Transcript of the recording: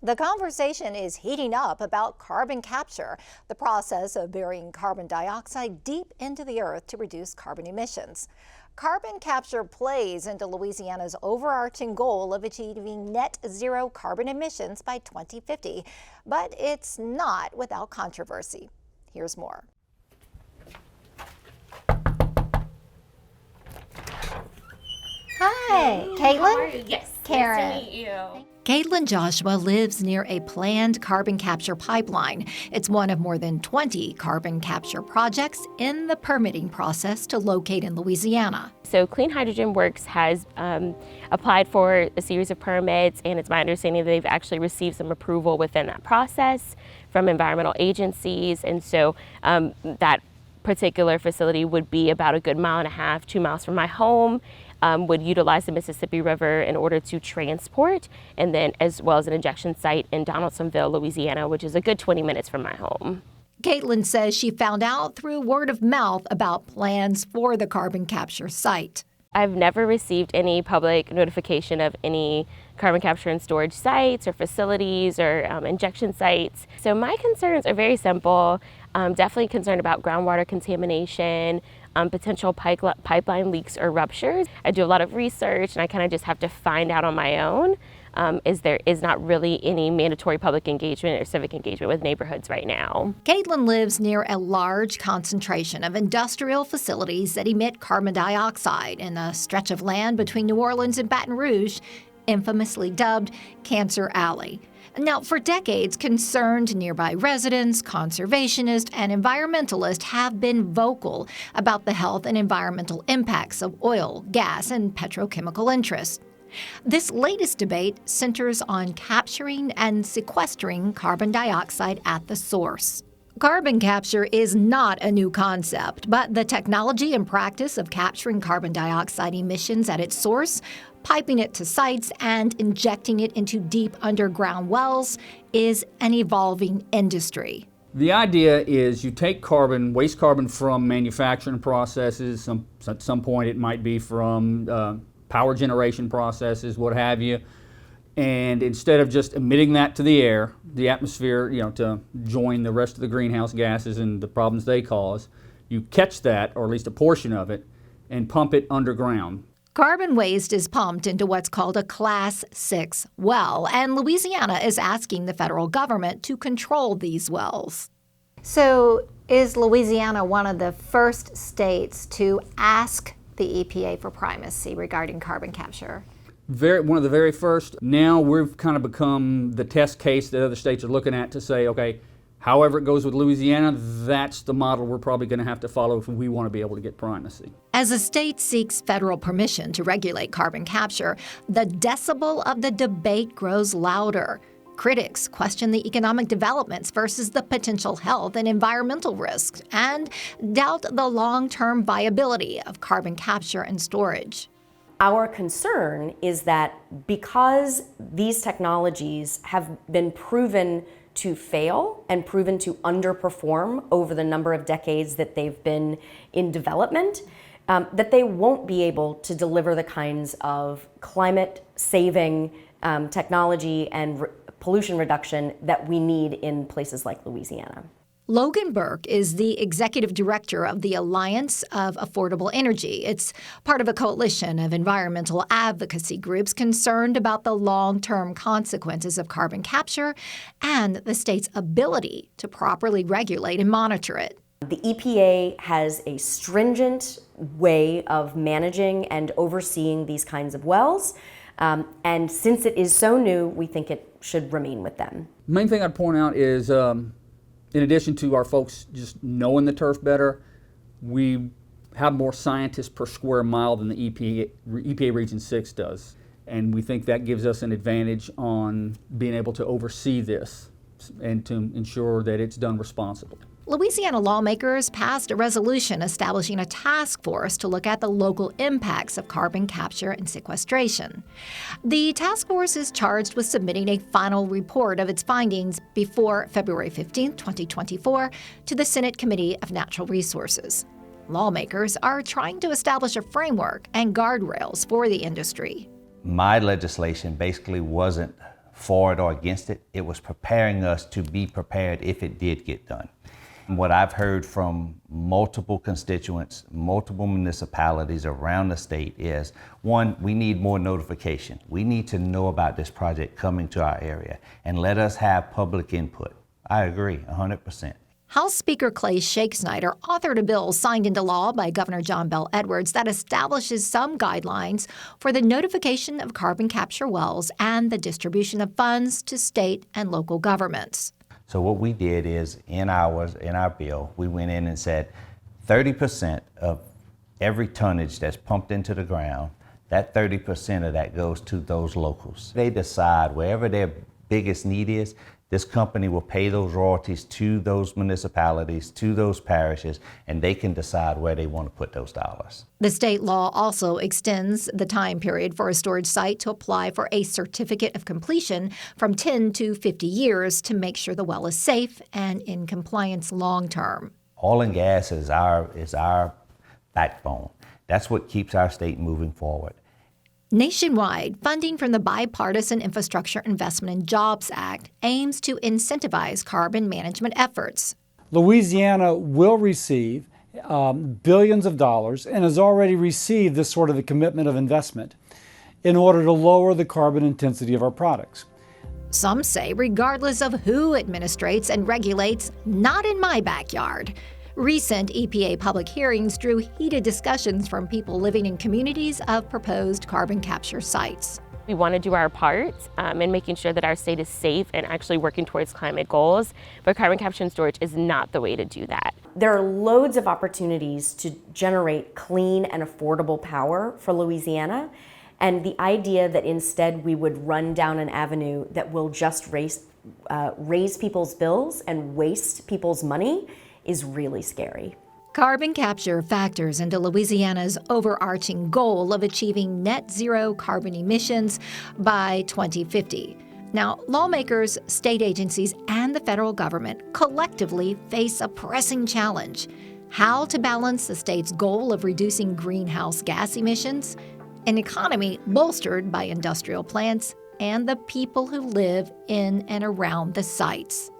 The conversation is heating up about carbon capture, the process of burying carbon dioxide deep into the earth to reduce carbon emissions. Carbon capture plays into Louisiana's overarching goal of achieving net zero carbon emissions by 2050, but it's not without controversy. Here's more. Hi, Caitlin. How are you? Yes, Karen. Nice to meet you. Caitlin Joshua lives near a planned carbon capture pipeline. It's one of more than 20 carbon capture projects in the permitting process to locate in Louisiana. So Clean Hydrogen Works has applied for a series of permits, and it's my understanding that they've actually received some approval within that process from environmental agencies. And so that particular facility would be about a good 1.5 miles, 2 miles from my home. Would utilize the Mississippi River in order to transport, and then as well as an injection site in Donaldsonville, Louisiana, which is a good 20 minutes from my home. Caitlin says she found out through word of mouth about plans for the carbon capture site. I've never received any public notification of any carbon capture and storage sites or facilities or injection sites. So my concerns are very simple. I'm definitely concerned about groundwater contamination, potential pipeline leaks or ruptures. I do a lot of research, and I kind of just have to find out on my own, as there is not really any mandatory public engagement or civic engagement with neighborhoods right now. Caitlin lives near a large concentration of industrial facilities that emit carbon dioxide in a stretch of land between New Orleans and Baton Rouge, infamously dubbed Cancer Alley. Now, for decades, concerned nearby residents, conservationists, and environmentalists have been vocal about the health and environmental impacts of oil, gas, and petrochemical interests. This latest debate centers on capturing and sequestering carbon dioxide at the source. Carbon capture is not a new concept, but the technology and practice of capturing carbon dioxide emissions at its source, piping it to sites, and injecting it into deep underground wells is an evolving industry. The idea is you take carbon, waste carbon from manufacturing processes. At some point it might be from power generation processes, what have you. And instead of just emitting that to the air, the atmosphere, to join the rest of the greenhouse gases and the problems they cause, you catch that, or at least a portion of it, and pump it underground. Carbon waste is pumped into what's called a Class 6 well, and Louisiana is asking the federal government to control these wells. So, is Louisiana one of the first states to ask the EPA for primacy regarding carbon capture? One of the very first. Now we've kind of become the test case that other states are looking at to say, okay, however it goes with Louisiana, that's the model we're probably going to have to follow if we want to be able to get primacy. As a state seeks federal permission to regulate carbon capture, the decibel of the debate grows louder. Critics question the economic developments versus the potential health and environmental risks, and doubt the long-term viability of carbon capture and storage. Our concern is that because these technologies have been proven to fail and proven to underperform over the number of decades that they've been in development, that they won't be able to deliver the kinds of climate-saving technology and pollution reduction that we need in places like Louisiana. Logan Burke is the executive director of the Alliance of Affordable Energy. It's part of a coalition of environmental advocacy groups concerned about the long-term consequences of carbon capture and the state's ability to properly regulate and monitor it. The EPA has a stringent way of managing and overseeing these kinds of wells, and since it is so new, we think it should remain with them. The main thing I'd point out is in addition to our folks just knowing the turf better, we have more scientists per square mile than the EPA Region 6 does. And we think that gives us an advantage on being able to oversee this and to ensure that it's done responsibly. Louisiana lawmakers passed a resolution establishing a task force to look at the local impacts of carbon capture and sequestration. The task force is charged with submitting a final report of its findings before February 15, 2024, to the Senate Committee of Natural Resources. Lawmakers are trying to establish a framework and guardrails for the industry. My legislation basically wasn't for it or against it. It was preparing us to be prepared if it did get done. What I've heard from multiple constituents, multiple municipalities around the state is, one, we need more notification. We need to know about this project coming to our area and let us have public input. I agree, 100%. House Speaker Clay Shakesnyder authored a bill signed into law by Governor John Bel Edwards that establishes some guidelines for the notification of carbon capture wells and the distribution of funds to state and local governments. So what we did is, in our bill, we went in and said 30% of every tonnage that's pumped into the ground, that 30% of that goes to those locals. They decide wherever their biggest need is, this company will pay those royalties to those municipalities, to those parishes, and they can decide where they want to put those dollars. The state law also extends the time period for a storage site to apply for a certificate of completion from 10 to 50 years to make sure the well is safe and in compliance long term. Oil and gas is our backbone. That's what keeps our state moving forward. Nationwide, funding from the Bipartisan Infrastructure Investment and Jobs Act aims to incentivize carbon management efforts. Louisiana will receive billions of dollars and has already received this sort of a commitment of investment in order to lower the carbon intensity of our products. Some say regardless of who administrates and regulates, not in my backyard. Recent EPA public hearings drew heated discussions from people living in communities of proposed carbon capture sites. We want to do our part in making sure that our state is safe and actually working towards climate goals, but carbon capture and storage is not the way to do that. There are loads of opportunities to generate clean and affordable power for Louisiana, and the idea that instead we would run down an avenue that will just raise people's bills and waste people's money is really scary. Carbon capture factors into Louisiana's overarching goal of achieving net zero carbon emissions by 2050. Now, lawmakers, state agencies, and the federal government collectively face a pressing challenge: how to balance the state's goal of reducing greenhouse gas emissions, an economy bolstered by industrial plants, and the people who live in and around the sites.